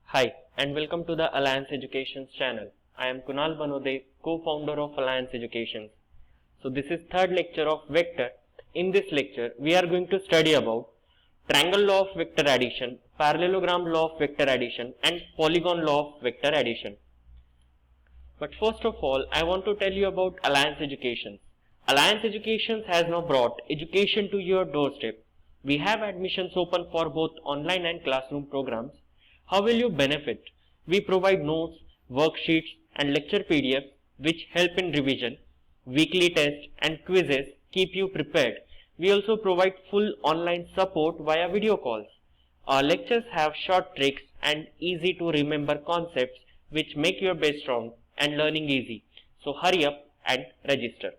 Hi and welcome to the Alliance Educations channel. I am Kunal Banode, co-founder of Alliance Educations. So this is third lecture of vector. In this lecture, we are going to study about triangle law of vector addition, parallelogram law of vector addition and polygon law of vector addition. But first of all, I want to tell you about Alliance Educations. Alliance Educations has now brought education to your doorstep. We have admissions open for both online and classroom programs. How will you benefit? We provide notes, worksheets and lecture PDFs which help in revision. Weekly tests and quizzes keep you prepared. We also provide full online support via video calls. Our lectures have short tricks and easy to remember concepts which make your base strong and learning easy. So hurry up and register.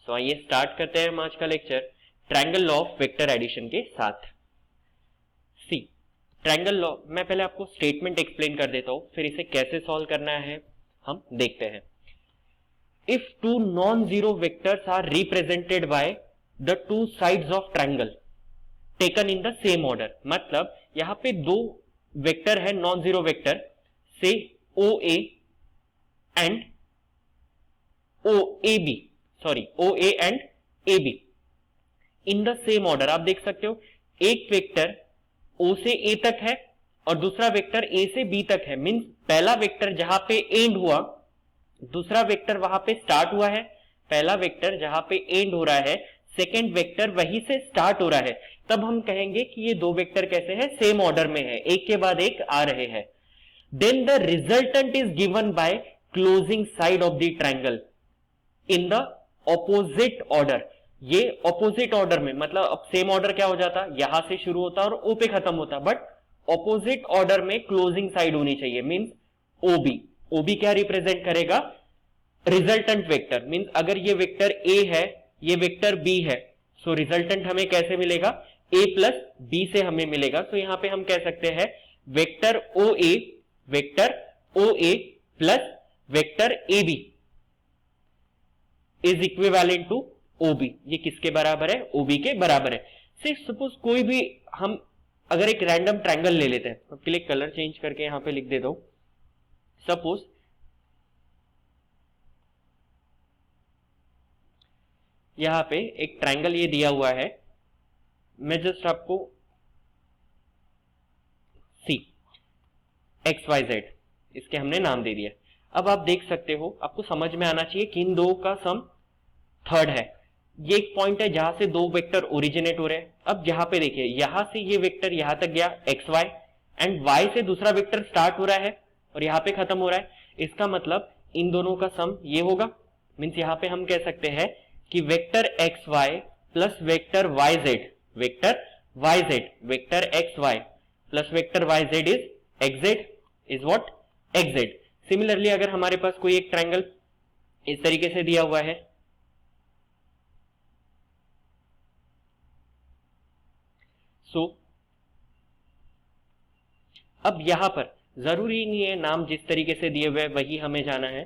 So आइए start करते हैं हम आज का lecture triangle law of vector addition के साथ। सी triangle law, मैं पहले आपको स्टेटमेंट एक्सप्लेन कर देता हूं, फिर इसे कैसे सॉल्व करना है हम देखते हैं। If two non zero vectors are represented by the two sides of triangle taken in the same order, मतलब यहां पे दो वेक्टर है नॉन जीरो वेक्टर से O A and O A B, sorry O A and A B in the same order. आप देख सकते हो एक वेक्टर ओ से ए तक है और दूसरा वेक्टर ए से बी तक है। मींस पहला वेक्टर जहां पे एंड हुआ, दूसरा वेक्टर वहां पे स्टार्ट हुआ है। पहला वेक्टर जहां पे एंड हो रहा है, सेकेंड वेक्टर वहीं से स्टार्ट हो रहा है। तब हम कहेंगे कि ये दो वेक्टर कैसे है, सेम ऑर्डर में है, एक के बाद एक आ रहे हैं। Then the resultant is given by closing side of the triangle in the opposite order. ये ऑपोजिट ऑर्डर में, मतलब अब सेम ऑर्डर क्या हो जाता, यहां से शुरू होता और ओ पे खत्म होता, बट ऑपोजिट ऑर्डर में क्लोजिंग साइड होनी चाहिए। मींस ओबी, ओबी क्या रिप्रेजेंट करेगा, रिजल्टेंट वेक्टर। मींस अगर ये वेक्टर ए है, ये वेक्टर बी है, सो रिजल्टेंट हमें कैसे मिलेगा, ए प्लस बी से हमें मिलेगा। तो यहां पे हम कह सकते हैं vector O A plus vector A B is equivalent to OB. ये किसके बराबर है, ओबी के बराबर है। सिर्फ सपोज कोई भी हम अगर एक रैंडम ट्रायंगल ले लेते हैं, उसके लिए कलर चेंज करके यहां पे लिख देता हूं। सपोज यहां पे एक ट्रायंगल ये दिया हुआ है, मैं जस्ट आपको सी एक्स वाई जेड इसके हमने नाम दे दिया। अब आप देख सकते हो, आपको समझ में आना चाहिए कि इन दो का सम थर्ड है। ये एक पॉइंट है जहां से दो वेक्टर ओरिजिनेट हो रहे हैं। अब यहां पे देखिए, यहां से ये वेक्टर यहां तक गया एक्स वाई, एंड वाई से दूसरा वेक्टर स्टार्ट हो रहा है और यहां पे खत्म हो रहा है। इसका मतलब इन दोनों का सम ये होगा। मींस यहां पे हम कह सकते हैं कि vector X Y plus vector Y Z, vector X Y plus vector Y Z is X Z, is what, X Z. Similarly अगर हमारे पास कोई एक ट्रायंगल इस तरीके से दिया हुआ है, सो अब यहां पर जरूरी नहीं है नाम जिस तरीके से दिए हुए वही हमें जाना है।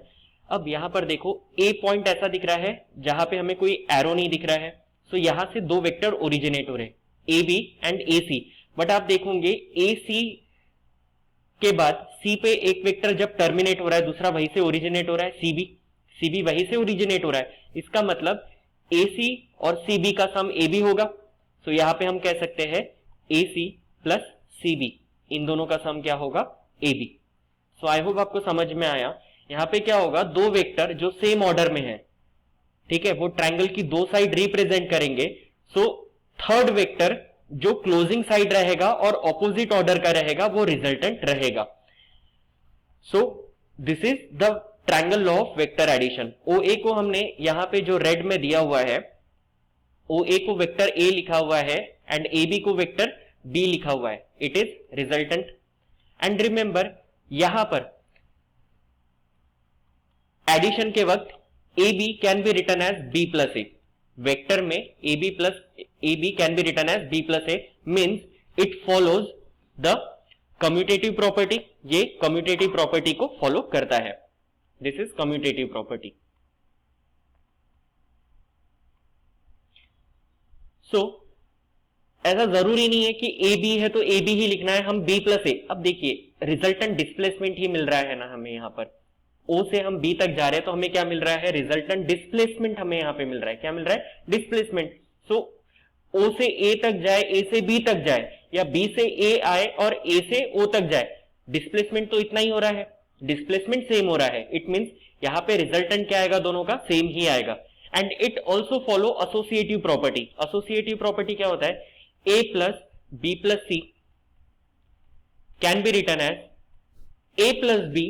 अब यहां पर देखो ए पॉइंट ऐसा दिख रहा है जहां पे हमें कोई एरो नहीं दिख रहा है। सो यहां से दो वेक्टर ओरिजिनेट हो रहे हैं, A B and A C. But आप देखोगे ए सी के बाद सी पे एक वेक्टर जब टर्मिनेट हो रहा है, दूसरा वहीं से ओरिजिनेट हो रहा है, सी बी वहीं से ओरिजिनेट हो रहा है। इसका मतलब ए सी और सी बी का सम ए बी होगा। सो यहां पे हम कह सकते हैं ए सी प्लस सी बी, इन दोनों का सम क्या होगा, ए बी। सो आई होप आपको समझ में आया। यहां पे क्या होगा, दो वेक्टर जो सेम ऑर्डर में है, ठीक है, वो ट्रायंगल की दो साइड रिप्रेजेंट करेंगे। सो थर्ड वेक्टर जो क्लोजिंग साइड रहेगा और ऑपोजिट ऑर्डर का रहेगा वो रिजल्टेंट रहेगा। So this is the triangle law of vector addition. O A को हमने यहां पे जो रेड में दिया हुआ है, ओ ए को वेक्टर ए लिखा हुआ है एंड ए बी को वेक्टर बी लिखा हुआ है, it is resultant. And remember यहां पर एडिशन के वक्त A B can be written as B plus A. Vector में A B plus A B can be written as B plus A, means it follows the commutative property. ये commutative property को follow करता है। This is commutative property. So ऐसा जरूरी नहीं है कि ए बी है तो ए बी ही लिखना है, हम बी प्लस ए। अब देखिए रिजल्टेंट डिस्प्लेसमेंट ही मिल रहा है ना हमें, यहाँ पर ओ से हम बी तक जा रहे हैं तो हमें क्या मिल रहा है, रिजल्टेंट डिस्प्लेसमेंट हमें यहाँ पे मिल रहा है। क्या मिल रहा है, डिस्प्लेसमेंट। सो ओ से ए तक जाए, ए से बी तक जाए, या बी से ए आए और ए से ओ तक जाए, डिस्प्लेसमेंट तो इतना ही हो रहा है, डिस्प्लेसमेंट सेम हो रहा है। इट मींस यहाँ पे रिजल्टेंट क्या आएगा, दोनों का सेम ही आएगा। And it also follow associative property. Associative property क्या होता है, a plus b plus c can be written as a plus b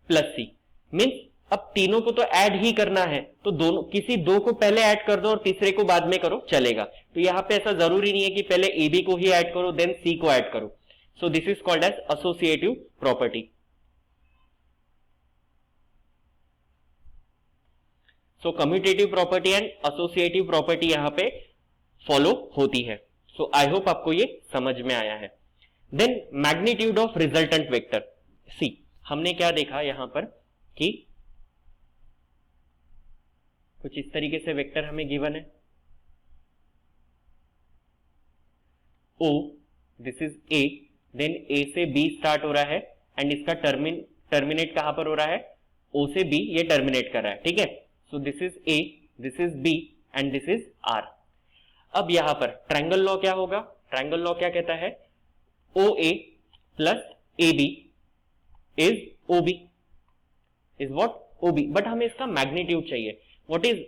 plus c। Means अब तीनों को तो ऐड ही करना है, तो दोनों किसी दो को पहले ऐड कर दो और तीसरे को बाद में करो, चलेगा। तो यहां पे ऐसा जरूरी नहीं है कि पहले ए बी को ही ऐड करो देन सी को ऐड करो। So this is called as associative property. So commutative property and associative property यहां पे फॉलो होती है। सो आई होप आपको ये समझ में आया है। Then magnitude of resultant vector. See हमने क्या देखा यहां पर कि कुछ इस तरीके से वेक्टर हमें गिवन है, ओ दिस इज ए, देन ए से बी स्टार्ट हो रहा है एंड इसका टर्मिनेट कहां पर हो रहा है, ओ से बी ये टर्मिनेट कर रहा है, ठीक है। So this is A, this is B and this is R. अब यहां पर ट्रायंगल लॉ क्या होगा, ट्रायंगल लॉ क्या कहता है, O A plus A B is O B, is what, O B. But हमें इसका मैग्नीट्यूड चाहिए। What is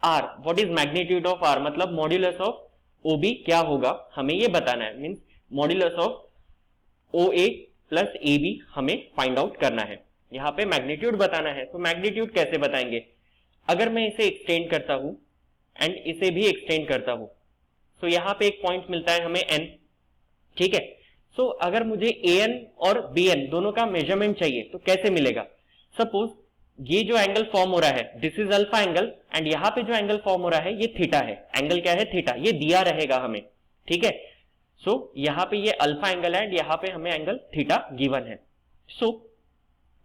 R, what is magnitude of R, मतलब मॉड्यूलस ऑफ ओ बी क्या होगा हमें ये बताना है। Means modulus of O A plus A B हमें फाइंड आउट करना है, यहां पे मैग्नीट्यूड बताना है। तो मैग्नीट्यूड कैसे बताएंगे, अगर मैं इसे एक्सटेंड करता हूं एंड इसे भी एक्सटेंड करता हूं, सो यहां पे एक पॉइंट मिलता है हमें n, ठीक है। सो अगर मुझे an और bn दोनों का मेजरमेंट चाहिए तो कैसे मिलेगा, सपोज ये जो एंगल फॉर्म हो रहा है this is alpha angle and यहां पे जो एंगल फॉर्म हो रहा है ये थीटा है, एंगल क्या है, थीटा, ये दिया रहेगा हमें, ठीक है। सो यहां पे ये अल्फा एंगल है एंड यहां पे हमें एंगल थीटा गिवन है। सो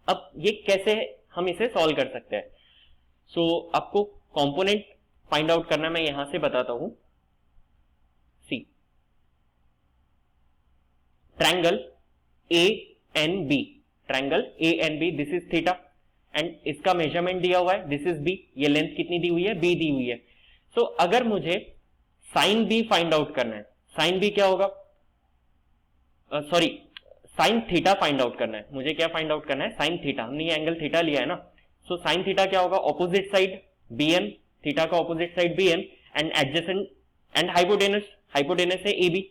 अब ये कैसे हम इसे सॉल्व कर सकते हैं। सो आपको कंपोनेंट फाइंड आउट करना मैं यहां से बताता हूं। See triangle A N B, triangle A N B, this is theta and इसका मेजरमेंट दिया हुआ है, दिस इज बी, ये लेंथ कितनी दी हुई है, बी दी हुई है। सो अगर मुझे साइन बी फाइंड आउट करना है, साइन बी क्या होगा, sorry sine theta find out करना है, मुझे क्या फाइंड आउट करना है, साइन थीटा। हमने ये एंगल थीटा लिया है ना, सो साइन थीटा क्या होगा, opposite side B N, theta का opposite side B N and adjacent and hypotenuse, hypotenuse है A B.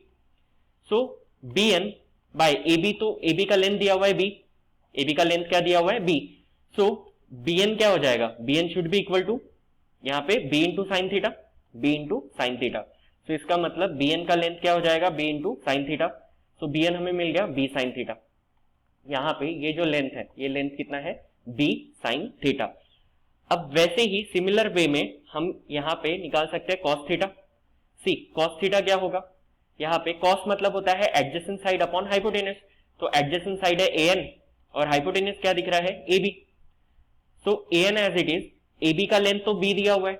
So B N by A B, तो ए बी का लेंथ दिया हुआ है बी, ए बी का लेंथ क्या दिया हुआ है बी। सो बी एन क्या हो जाएगा, B N should be equal to यहाँ पे B into sine theta, B into sine theta. So इसका मतलब बी एन का लेंथ क्या हो जाएगा, B into sine theta. So B N हमें मिल गया बी साइन थीटा। यहाँ पे ये जो लेंथ है ये लेंथ कितना है, बी साइन थीटा। अब वैसे ही सिमिलर वे में हम यहाँ पे निकाल सकते हैं cos theta. See cos theta क्या होगा, यहाँ पे कॉस मतलब होता है एडजेसेंट साइड अपॉन हाइपोटेनस, तो एडजेसेंट साइड है ए एन और हाइपोटेनस क्या दिख रहा है, A B. So A N as it is, A B का लेंथ तो बी दिया हुआ है,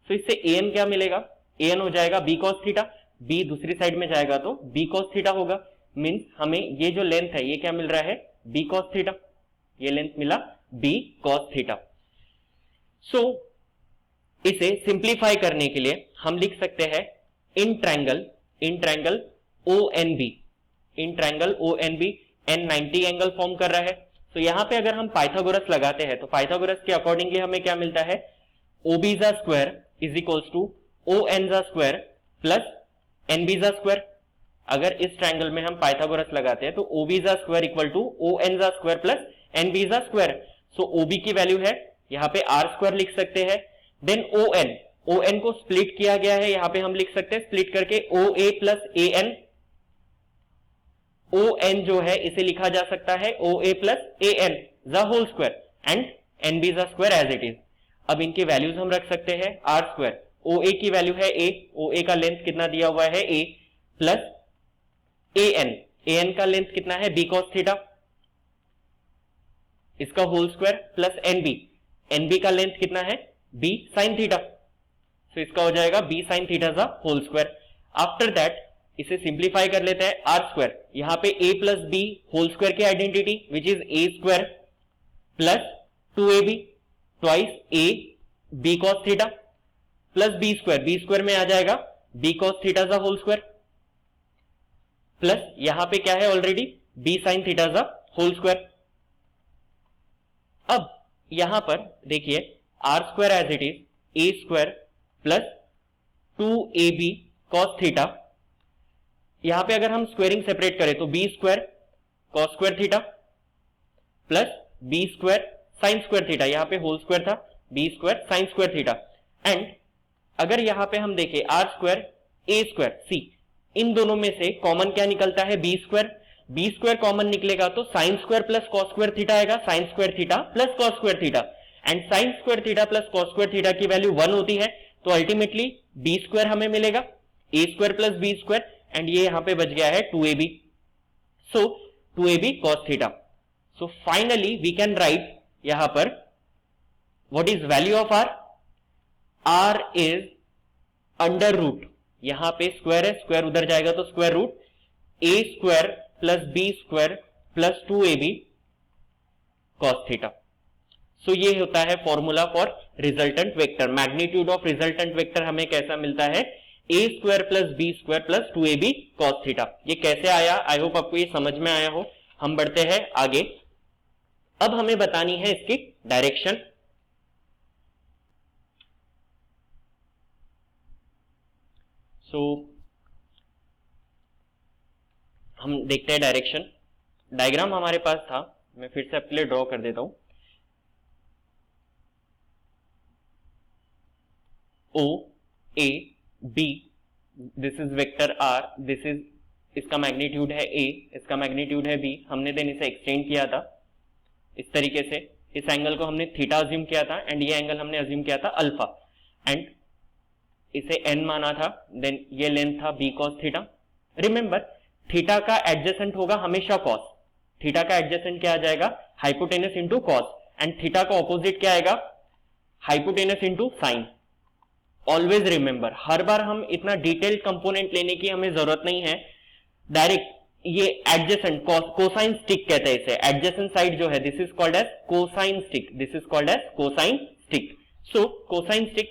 तो इससे ए एन क्या मिलेगा, ए एन हो जाएगा बी कॉस थीटा, बी दूसरी साइड में जाएगा तो बी कॉस थीटा होगा। मीन्स हमें ये जो लेंथ है ये क्या मिल रहा है, बी कॉस थीटा, ये लेंथ मिला बी कॉस थीटा। सो इसे सिंप्लीफाई करने के लिए हम लिख सकते हैं in triangle O N B, in triangle O N B N 90 angle form कर रहा है। तो यहां पे अगर हम पाइथागोरस लगाते हैं तो पाइथागोरस के अकॉर्डिंगली हमें क्या मिलता है, ओ बी जा square is equals to O N जा स्क्वायर प्लस एन बी जा स्क्वायर। अगर इस ट्रायंगल में हम पाइथागोरस लगाते हैं तो ओ बी जा square equal to O N जा स्क्वायर प्लस एन बी जा स्क्वायर। सो ओ बी की वैल्यू है यहाँ पे आर स्क्वायर लिख सकते हैं। देन ओ एन को स्प्लिट किया गया है, यहाँ पे हम लिख सकते हैं स्प्लिट करके O A plus A N. O N जो है इसे लिखा जा सकता है O A plus A N the whole square and N B the square as it is. अब इनके वैल्यूज हम रख सकते हैं आर स्क्वायर, ओ ए की वैल्यू है ए, ओ ए का लेंथ कितना दिया हुआ है ए, प्लस ए एन का लेंथ कितना है बी कॉस थीटा, इसका whole square plus N B का लेंथ कितना है बी साइन थीटा, तो इसका हो जाएगा बी साइन थीटा का होल स्क्वायर। आफ्टर दैट इसे सिंप्लीफाई कर लेते हैं आर स्क्वायर, यहां पे a plus B whole square की identity which is A square plus 2ab twice a b cos theta plus B square में आ जाएगा b cos थीटा का होल स्क्वायर प्लस यहां पे क्या है ऑलरेडी b sin थीटा का होल स्क्वायर। अब यहां पर देखिए R square as it is A square plus 2ab cos theta, यहां पे अगर हम स्क्वायरिंग सेपरेट करें तो B square cos square theta plus B square sine square theta, यहां पे होल स्क्वायर था, B square sine square theta. And अगर यहां पे हम देखें आर स्क्वायर ए स्क्वायर सी, इन दोनों में से कॉमन क्या निकलता है बी स्क्वायर कॉमन निकलेगा तो sine square plus cos square theta आएगा, sine square theta plus cos square theta, and sine square theta plus cos square theta की वैल्यू 1 होती है, तो अल्टीमेटली बी स्क्वायर हमें मिलेगा A square plus B square, and ये यहां पे बच गया है 2ab, so 2ab cos theta. So finally we can write यहां पर what is value of R is under root, यहां पे स्क्वायर है, स्क्वायर उधर जाएगा तो square root A square plus B square plus 2ab cos theta. So ये होता है formula for resultant vector. Magnitude of resultant vector हमें कैसा मिलता है A square plus B square plus 2ab cos theta. ये कैसे आया, आई होप आपको ये समझ में आया हो। हम बढ़ते हैं आगे। अब हमें बतानी है इसकी डायरेक्शन। सो हम देखते हैं डायरेक्शन। डायग्राम हमारे पास था, मैं फिर से आपके लिए ड्रॉ कर देता हूं। O A B, this is vector R, this is, इसका मैग्नीट्यूड है A, इसका मैग्नीट्यूड है B। हमने देन इसे एक्सटेंड किया था इस तरीके से, इस एंगल को हमने थीटा अज्यूम किया था एंड ये एंगल हमने अज्यूम किया था अल्फा, एंड इसे n माना था, देन ये लेंथ था b cos theta. Remember theta का एडजेसेंट होगा हमेशा cos, थीटा का एडजेसेंट क्या आ जाएगा hypotenuse into cos, and theta का ऑपोजिट क्या आएगा hypotenuse into sine. Always remember, हर बार हम इतना डिटेल्ड कंपोनेंट लेने की हमें जरूरत नहीं है, डायरेक्ट ये एडजेसेंट कोसाइन स्टिक कहते हैं इसे, एडजेसेंट साइड जो है this is called as cosine stick, this is called as cosine stick. So cosine stick.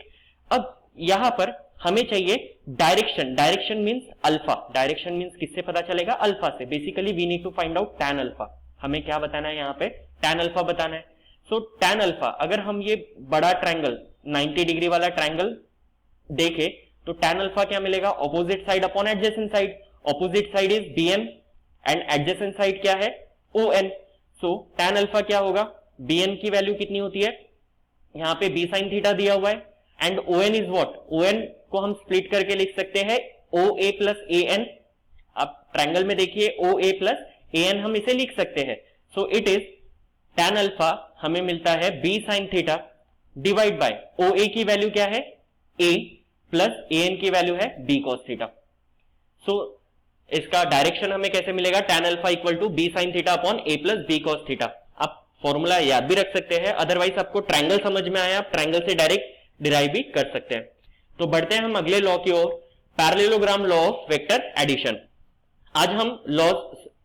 अब यहां पर हमें चाहिए direction, direction means alpha, direction means किससे पता चलेगा अल्फा से। Basically we need to find out tan alpha. हमें क्या बताना है यहाँ पे tan अल्फा बताना है। सो tan अल्फा, अगर हम ये बड़ा ट्रायंगल 90 डिग्री वाला ट्रायंगल देखे तो tan अल्फा क्या मिलेगा opposite side upon adjacent side, opposite side is bn and adjacent side क्या है on। सो tan अल्फा क्या होगा, bn की वैल्यू कितनी होती है, यहाँ पे b sin थीटा दिया हुआ है, and on is what, on को हम स्प्लिट करके लिख सकते हैं OA प्लस AN। आप ट्रायंगल में देखिए OA प्लस AN हम इसे लिख सकते हैं। So it is tan alpha हमें मिलता है b sin theta divide by OA की वैल्यू क्या है A प्लस AN की वैल्यू है b cos थीटा। सो इसका डायरेक्शन हमें कैसे मिलेगा tan alpha equal to b sin theta upon A plus b cos theta. आप फॉर्मूला याद भी रख सकते हैं, अदरवाइज आपको ट्रायंगल समझ में आया आप ट्रायंगल से डायरेक्ट डिराइव भी कर सकते हैं। तो बढ़ते हैं हम अगले लॉ की ओर, parallelogram law of vector addition. आज हम लॉ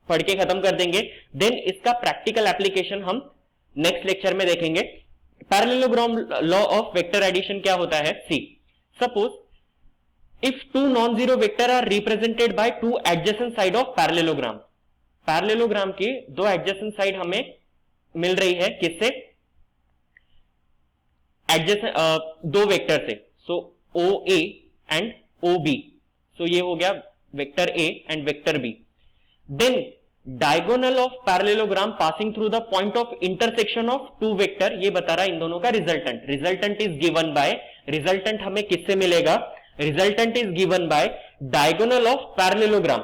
पढ़ के खत्म कर देंगे, देन इसका प्रैक्टिकल एप्लीकेशन हम नेक्स्ट लेक्चर में देखेंगे। Parallelogram law of vector addition क्या होता है, see suppose if two non zero vector are represented by two adjacent side of parallelogram. Parallelogram की दो एडजेसेंट साइड हमें मिल रही है किससे, एडजेसेंट दो वेक्टर से। So OA and OB, so ये हो गया vector A and vector B। Then diagonal of parallelogram passing through the point of intersection of two vector, ये बता रहा है इन दोनों का resultant. Resultant is given by, resultant हमें किससे मिलेगा, resultant is given by diagonal of parallelogram.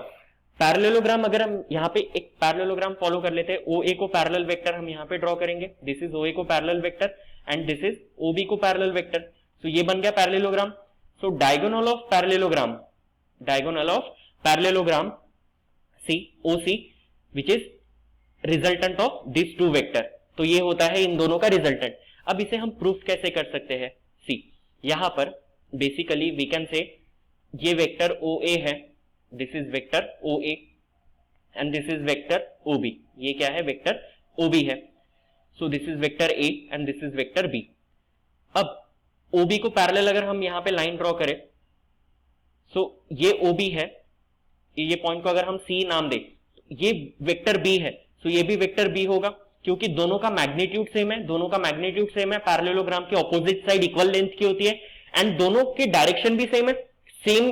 Parallelogram अगर हम यहाँ पे एक पैरेललोग्राम फॉलो कर लेते हैं, OA को पैरेलल वेक्टर हम यहाँ पे ड्रॉ करेंगे, दिस इज OA को parallel vector and this is OB को पैरेलल वेक्टर। सो ये बन गया parallelogram. So diagonal of parallelogram, diagonal of parallelogram see OC which is resultant of this two vector, तो ये होता है इन दोनों का रिजल्टेंट। अब इसे हम प्रूफ कैसे कर सकते हैं, सी यहां पर बेसिकली वी कैन से ये वेक्टर OA है, this is vector OA and this is vector OB, ये क्या है, वेक्टर OB है। So this is vector A and this is vector B। अब OB को पैरेलल अगर हम यहां पे लाइन ड्रॉ करें, सो ये OB है, ये पॉइंट को अगर हम C नाम दें, ये वेक्टर B है, सो ये भी वेक्टर B होगा, क्योंकि दोनों का मैग्नीट्यूड सेम है, दोनों का मैग्नीट्यूड सेम है, पैरेललोग्राम की ऑपोजिट साइड इक्वल लेंथ की होती है एंड दोनों के डायरेक्शन भी सेम है, सेम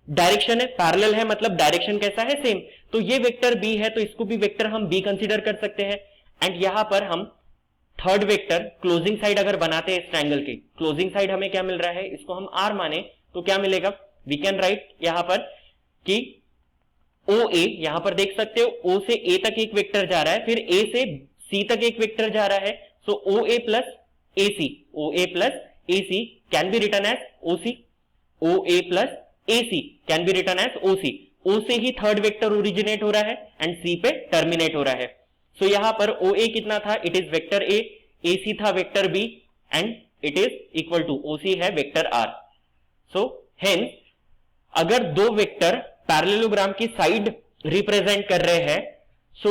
डायरेक्शन है, पैरेलल है, मतलब डायरेक्शन कैसा है, सेम। तो ये वेक्टर B है, तो इसको भी वेक्टर हम B कंसीडर कर सकते हैं। एंड यहां पर हम थर्ड वेक्टर क्लोजिंग साइड अगर बनाते हैं इस ट्रायंगल की, क्लोजिंग साइड हमें क्या मिल रहा है, इसको हम R माने तो क्या मिलेगा, वी कैन राइट यहां पर कि OA, यहां पर देख सकते हो O से A तक एक वेक्टर जा रहा है, फिर A से C तक एक वेक्टर जा रहा है, so OA plus AC, OA plus AC can be written as OC, OA plus AC can be written as OC, O से ही थर्ड वेक्टर ओरिजिनेट हो रहा है एंड C पे टर्मिनेट हो रहा है। सो यहां पर OA कितना था, it is vector A, AC था vector B and it is equal to OC है वेक्टर R। सो हेंस अगर दो वेक्टर पैरेललोग्राम की साइड रिप्रेजेंट कर रहे हैं, सो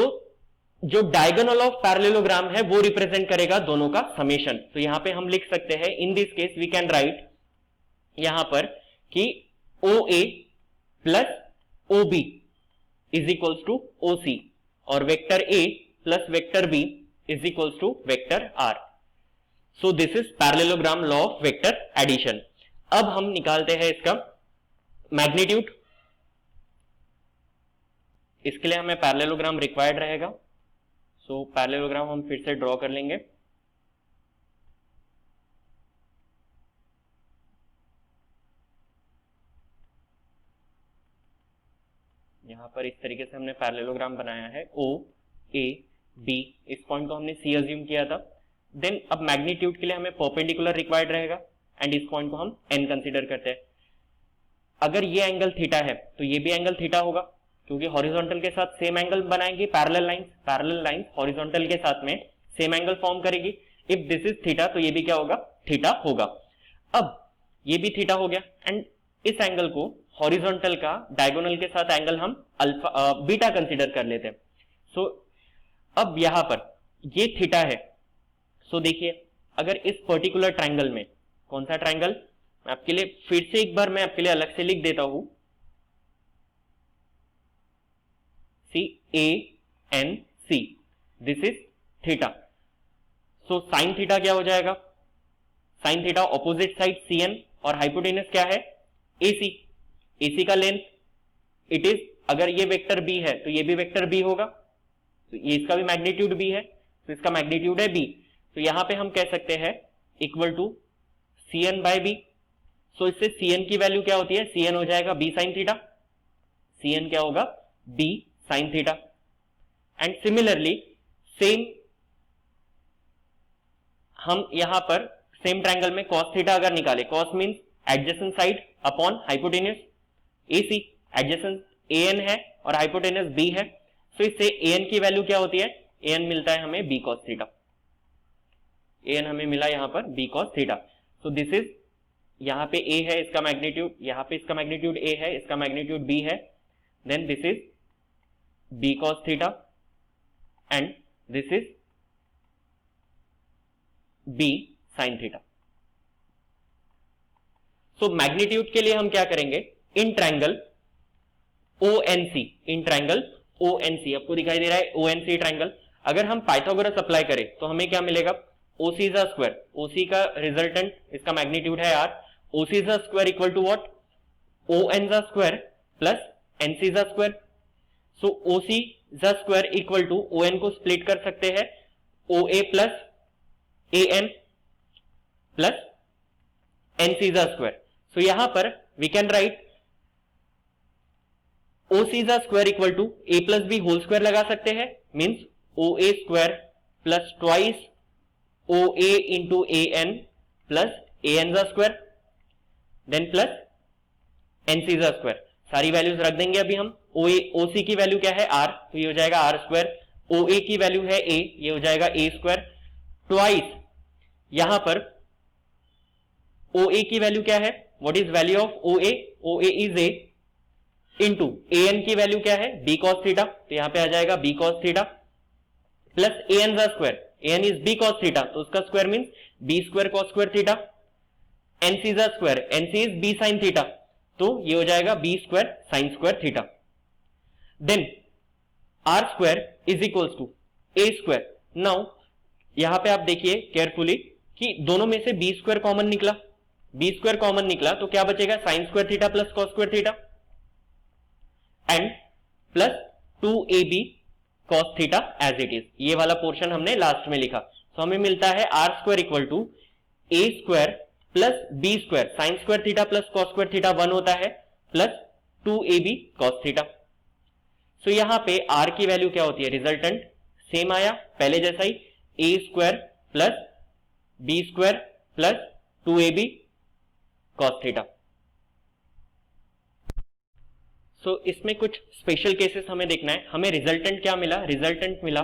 जो डायगोनल ऑफ पैरेललोग्राम है वो रिप्रेजेंट करेगा दोनों का समेशन। तो यहां पे हम लिख सकते हैं, in this case we can write यहां पर कि OA plus OB is equals to OC और vector A plus vector B is equals to vector R। So this is parallelogram law of vector addition. अब हम निकालते हैं इसका magnitude. इसके लिए हमें पैरेललोग्राम रिक्वायर्ड रहेगा, सो पैरेललोग्राम हम फिर से ड्रॉ कर लेंगे। यहां पर इस तरीके से हमने पैरेललोग्राम बनाया है, O A B, इस पॉइंट को हमने C अज्यूम किया था। देन अब मैग्नीट्यूड के लिए हमें परपेंडिकुलर रिक्वायर्ड रहेगा एंड इस पॉइंट को हम N कंसीडर करते हैं। अगर ये एंगल थीटा है तो ये भी एंगल थीटा होगा, क्योंकि हॉरिजॉन्टल के साथ सेम एंगल बनाएंगे, पैरेलल लाइंस हॉरिजॉन्टल के साथ में सेम एंगल फॉर्म करेगी। इफ दिस इज थीटा तो ये भी क्या होगा, थीटा होगा। अब ये भी थीटा हो गया एंड इस एंगल को हॉरिजॉन्टल का डायगोनल के साथ एंगल हम अल्फा बीटा कंसीडर कर लेते हैं। सो अब यहां पर ये थीटा है, सो देखिए अगर इस पर्टिकुलर ट्रायंगल में, कौन सा ट्रायंगल, मैं आपके लिए फिर से एक बार मैं आपके लिए अलग से लिख देता हूं, CANC, this is theta. So sine theta क्या हो जाएगा, sine theta opposite side CN और हाइपोटेनस क्या है AC, AC का लेंथ इट इज, अगर ये वेक्टर B है तो ये भी वेक्टर B होगा, तो ये इसका भी मैग्नीट्यूड B है, तो इसका मैग्नीट्यूड है B। तो यहां पे हम कह सकते हैं equal to CN by B। So इससे CN की वैल्यू क्या होती है, CN हो जाएगा B साइन थीटा, CN क्या होगा, B sine theta. And similarly same हम यहां पर सेम ट्रायंगल में cos थीटा अगर निकाले, cos means adjacent side upon hypotenuse, AC adjacent AN है और हाइपोटेनस B है, सो इससे AN की वैल्यू क्या होती है, AN मिलता है हमें B cos थीटा, AN हमें मिला यहां पर B cos theta. So this is, यहां पे A है, इसका मैग्नीट्यूड, यहां पे इसका मैग्नीट्यूड A है, इसका मैग्नीट्यूड B है, then this is B cos theta and this is B sin theta. So magnitude के लिए हम क्या करेंगे, in triangle ONC, in triangle ONC, आपको दिखाई दे रहा है ONC ट्रायंगल, अगर हम पाइथागोरस अप्लाई करें तो हमें क्या मिलेगा, OC is a square, OC का रिजल्टेंट, इसका मैग्नीट्यूड है R, OC is a square equal to what, ON is a square plus NC is a square। So OC is a square equal to ON को split कर सकते हैं OA plus AN plus NC is a square। So यहां पर we can write OC is a square equal to A plus B whole square लगा सकते हैं, means OA square plus twice OA into AN plus AN का square, then plus NC का square. सारी values रख देंगे अभी हम। OC की वैल्यू क्या है R, तो ये हो जाएगा R स्क्वायर, OA की वैल्यू है A, ये हो जाएगा A स्क्वायर, ट्वाइस यहां पर OA की वैल्यू क्या है, what is value of OA, O A is A into A N की वैल्यू क्या है बी कॉस थीटा, तो यहां पे आ जाएगा B cos theta plus A N का square, A N is B cos theta तो उसका square means B square cos square theta, N C का square N C is B sine theta तो ये हो जाएगा B square sine square theta. Then R square is equals to A square. Now यहां पे आप देखिए केयरफुली कि दोनों में से बी स्क्वायर कॉमन निकला, बी स्क्वायर कॉमन निकला तो क्या बचेगा sine square theta plus cos square theta and plus 2ab cos theta as it is, ये वाला पोर्शन हमने लास्ट में लिखा। तो हमें मिलता है R square equal to A square plus B square sine square theta plus cos square theta 1 होता है प्लस 2ab cos थीटा। सो यहां पे आर की वैल्यू क्या होती है, रिजल्टेंट सेम आया पहले जैसा ही, A square plus B square plus 2ab cos theta. So इसमें कुछ स्पेशल केसेस हमें देखना है। हमें रिजल्टेंट क्या मिला, रिजल्टेंट मिला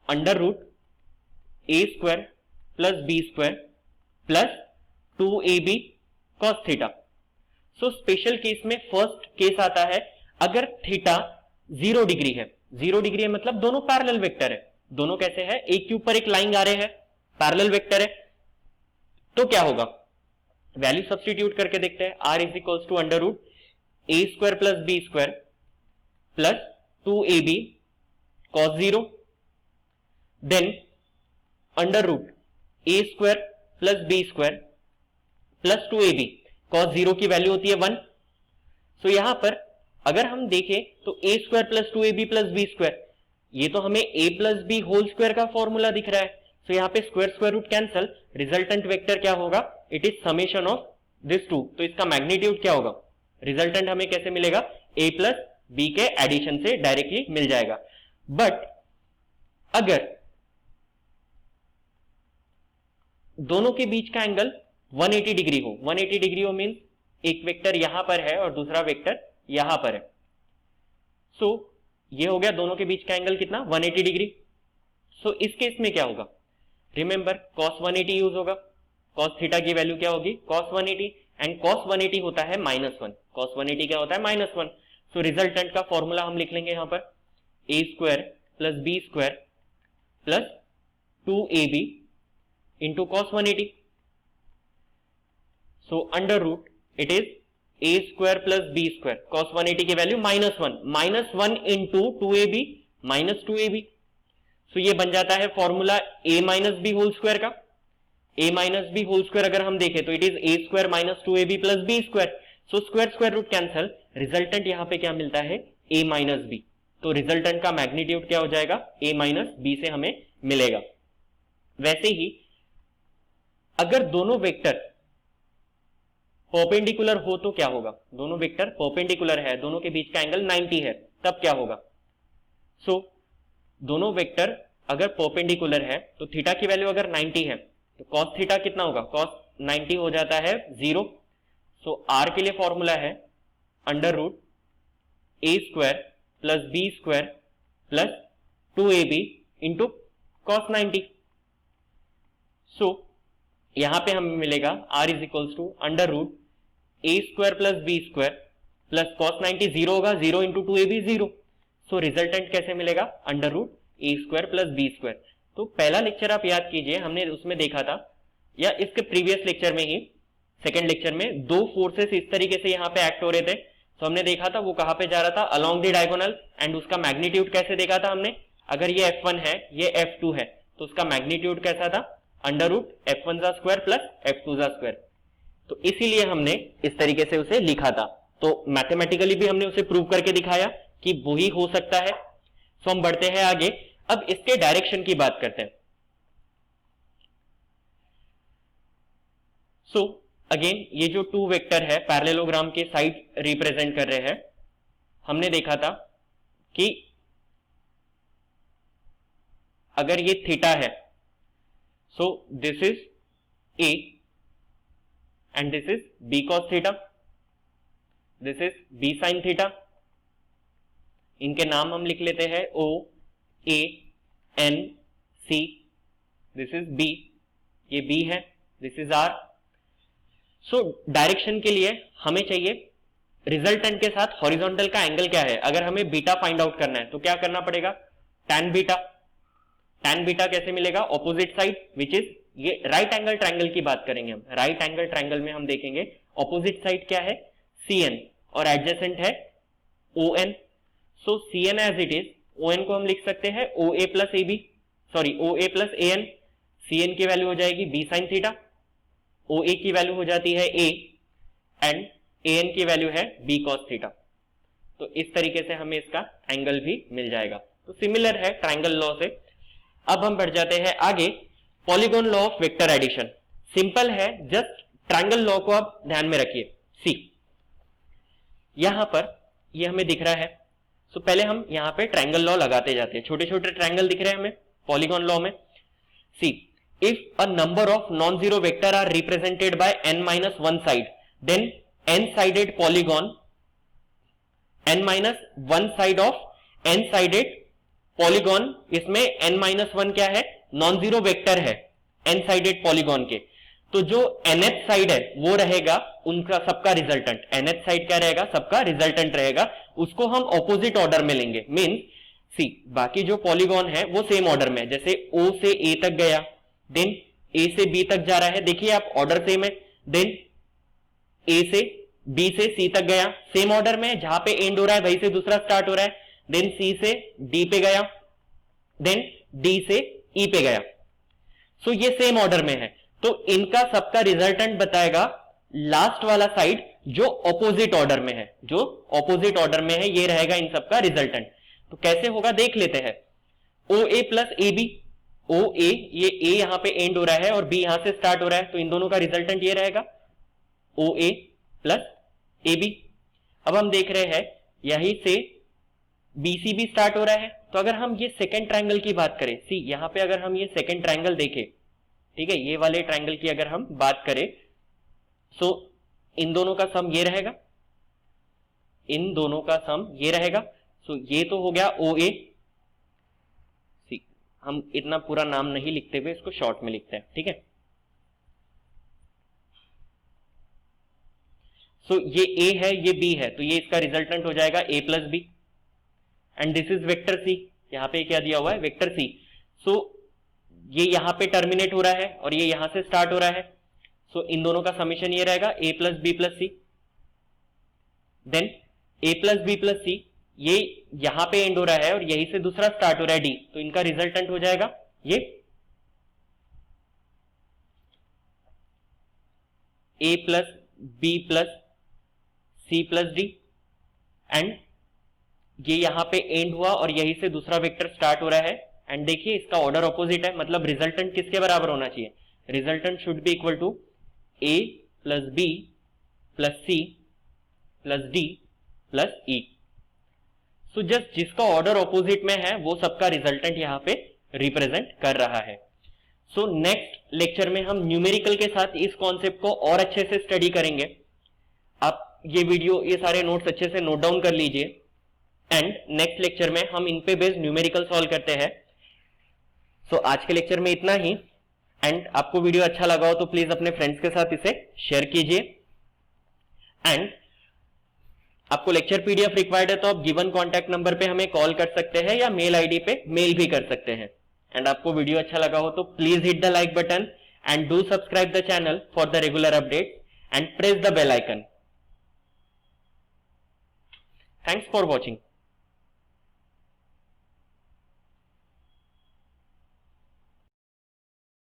under root A square plus B square plus 2ab cos theta. So special case में फर्स्ट केस आता है अगर थीटा 0 डिग्री है, 0 डिग्री है मतलब दोनों पैरेलल वेक्टर है, दोनों कैसे है एक के ऊपर एक लाइन आ रहे हैं, पैरेलल वेक्टर है, तो क्या होगा वैल्यू सब्स्टिट्यूट करके देखते हैं। R is equals to under root A square plus B square plus 2ab cos 0 then under root A square plus B square plus 2ab cos 0 की वैल्यू होती है 1। सो यहां पर अगर हम देखें तो A square plus 2ab plus B square, ये तो हमें a plus B whole square का फॉर्मूला दिख रहा है। सो यहां पे square square root cancel, resultant vector क्या होगा, it is summation of this two, तो इसका मैग्नीट्यूड क्या होगा, रिजल्टेंट हमें कैसे मिलेगा a प्लस बी के एडिशन से डायरेक्टली मिल जाएगा। बट अगर दोनों के बीच का एंगल 180 डिग्री हो, 180 डिग्री हो मींस एक वेक्टर यहां पर है और दूसरा वेक्टर यहां पर है, सो ये हो गया दोनों के बीच का एंगल कितना 180 डिग्री। सो इस केस में क्या होगा, रिमेंबर cos 180 यूज होगा, cos थीटा की वैल्यू क्या होगी cos 180 एंड cos 180 होता है -1, cos 180 क्या होता है -1। सो रिजल्टेंट का फॉर्मूला हम लिख लेंगे यहां पर A square plus B square plus 2ab into cos 180। So under root it is A square plus B square cos 180 की value -1 into 2ab minus 2ab। सो ये बन जाता है formula a minus B whole square का, a minus B whole square अगर हम देखें तो it is A square minus 2ab plus B square. So square square root cancel, resultant यहां पे क्या मिलता है a माइनस बी, तो रिजल्टेंट का मैग्नीट्यूड क्या हो जाएगा a माइनस बी से हमें मिलेगा। वैसे ही अगर दोनों वेक्टर परपेंडिकुलर हो तो क्या होगा, दोनों वेक्टर परपेंडिकुलर है, दोनों के बीच का एंगल 90 है, तब क्या होगा। सो दोनों वेक्टर अगर परपेंडिकुलर है तो थीटा की वैल्यू अगर 90 है तो cos थीटा कितना होगा, cos 90 हो जाता है 0। सो आर के लिए फॉर्मूला है under root A square plus B square plus 2ab into cos 90। So यहां पे हमें मिलेगा r is equals to under root A square plus B square plus cos 90 0 होगा, 0 इंटू 2ab 0। सो रिजल्टेंट कैसे मिलेगा under root A square plus B square. तो पहला lecture आप याद कीजिए, हमने उसमें देखा था या इसके प्रीवियस लेक्चर में ही सेकंड लेक्चर में दो फोर्सेस इस तरीके से यहां पे एक्ट हो रहे थे। तो हमने देखा था वो कहां पे जा रहा था अलोंग द डायगोनल, एंड उसका मैग्नीट्यूड कैसे देखा था हमने, अगर ये f1 है ये f2 है तो उसका मैग्नीट्यूड कैसा था अंडर रूट f1 का स्क्वायर प्लस f2 का स्क्वायर। तो इसीलिए हमने इस तरीके से उसे लिखा था, तो मैथमेटिकली भी हमने उसे प्रूव करके दिखाया कि वही हो सकता है। सो हम बढ़ते हैं आगे, अब इसके डायरेक्शन की बात करते हैं। सो अगेन ये जो टू वेक्टर है पैरेललोग्राम के साइड रिप्रेजेंट कर रहे हैं, हमने देखा था कि अगर ये थीटा है so this is A and this is B cos theta, this is B sine theta. इनके नाम हम लिख लेते हैं O A N C, this is B, ये बी है, this is R. So direction के लिए हमें चाहिए रिजल्टेंट के साथ हॉरिजॉन्टल का एंगल क्या है, अगर हमें बीटा फाइंड आउट करना है तो क्या करना पड़ेगा, टैन बीटा। टैन बीटा कैसे मिलेगा, ऑपोजिट साइड विच इज, ये राइट एंगल ट्रायंगल की बात करेंगे हम, राइट एंगल ट्रायंगल में हम देखेंगे ऑपोजिट साइड क्या है, Cn, और एडजेसेंट है On। So Cn as it is, On को हम लिख सकते हैं OA plus AB, sorry OA plus AN। Cn की वैल्यू हो जाएगी B sin थीटा, OA की वैल्यू हो जाती है A, एंड AN की वैल्यू है B cos थीटा। तो इस तरीके से हमें इसका एंगल भी मिल जाएगा। तो सिमिलर है ट्रायंगल लॉ से। अब हम बढ़ जाते हैं आगे, polygon law of vector addition. Simple है, जस्ट ट्रायंगल लॉ को आप ध्यान में रखिए। सी, यहां पर ये हमें दिख रहा है, सो पहले हम यहां पे ट्रायंगल लॉ लगाते जाते हैं। छोटे छोटे ट्रायंगल दिख रहे हैं हमें पॉलीगॉन लॉ में। See, if a number of non zero vector are represented by n minus 1 side, then n sided polygon, n minus 1 side of n sided polygon, इसमें n minus 1 क्या है, नॉन जीरो वेक्टर है n sided polygon के। तो जो nth side है वो रहेगा उनका सबका रिजल्टेंट। nth साइड क्या रहेगा, सबका रिजल्टेंट रहेगा, उसको हम ऑपोजिट ऑर्डर में लेंगे। मींस सी, बाकी जो पॉलीगॉन है वो सेम ऑर्डर में, जैसे O से A तक गया, देन A से B तक जा रहा है, देखिए आप ऑर्डर सेम है। देन A से B से C तक गया, सेम ऑर्डर में, जहां पे एंड हो रहा है वहीं से दूसरा स्टार्ट हो रहा है। देन C से D पे गया, देन D से E पे गया। सो ये सेम ऑर्डर में है, तो इनका सबका रिजल्टेंट बताएगा लास्ट वाला साइड जो ऑपोजिट ऑर्डर में है, जो ऑपोजिट ऑर्डर में है ये रहेगा इन सबका रिजल्टेंट। तो कैसे होगा देख लेते हैं। OA प्लस AB, OA, ये A यहां पे एंड हो रहा है और B यहां से स्टार्ट हो रहा है, तो इन दोनों का रिजल्टेंट ये रहेगा OA प्लस AB। अब हम देख रहे हैं यहीं से BC भी स्टार्ट हो रहा है, तो अगर हम ये सेकेंड ट्रायंगल की बात करें, सी यहां पे अगर हम ये सेकेंड ट्रायंगल देखें, ठीक है, ये वाले ट्रायंगल की अगर हम बात करें, सो इन दोनों का सम ये रहेगा, इन दोनों का सम ये रहेगा। सो ये तो हो गया OA। सी, हम इतना पूरा नाम नहीं लिखते हुए इसको शॉर्ट में लिखते हैं, ठीक है। सो ये A है, ये B है, तो ये इसका रिजल्टेंट हो जाएगा A plus B, and this is vector C। यहां पे क्या दिया हुआ है, वेक्टर C। सो ये यहां पे टर्मिनेट हो रहा है और ये यहां से स्टार्ट हो रहा है, सो इन दोनों का समीशन ये रहेगा A plus B plus C। Then A plus B plus C, ये यहां पे एंड हो रहा है और यहीं से दूसरा स्टार्ट हो रहा है D, तो इनका रिजल्टेंट हो जाएगा ये A plus B plus C plus D, and ये यहां पे एंड हुआ और यहीं से दूसरा वेक्टर स्टार्ट हो रहा है, एंड देखिए इसका ऑर्डर ऑपोजिट है, मतलब रिजल्टेंट किसके बराबर होना चाहिए, resultant should be equal to A plus B plus C plus D plus E। So just जिसका ऑर्डर ऑपोजिट में है वो सबका रिजल्टेंट यहां पे रिप्रेजेंट कर रहा है। सो नेक्स्ट लेक्चर में हम न्यूमेरिकल के साथ इस कॉन्सेप्ट को और अच्छे से स्टडी करेंगे। आप ये वीडियो, ये सारे नोट्स अच्छे से नोट डाउन कर लीजिए, एंड नेक्स्ट लेक्चर में हम इन पे बेस्ड न्यूमेरिकल सॉल्व करते हैं। सो आज के लेक्चर में इतना ही, एंड आपको वीडियो अच्छा लगा हो तो प्लीज अपने फ्रेंड्स के साथ इसे शेयर कीजिए। एंड आपको लेक्चर पीडीएफ रिक्वायर्ड है तो आप गिवन कॉन्टैक्ट नंबर पे हमें कॉल कर सकते हैं या मेल आईडी पे मेल भी कर सकते हैं। एंड आपको वीडियो अच्छा लगा हो तो please hit the like button and do subscribe the channel for the regular update and press the bell icon. Thanks for watching.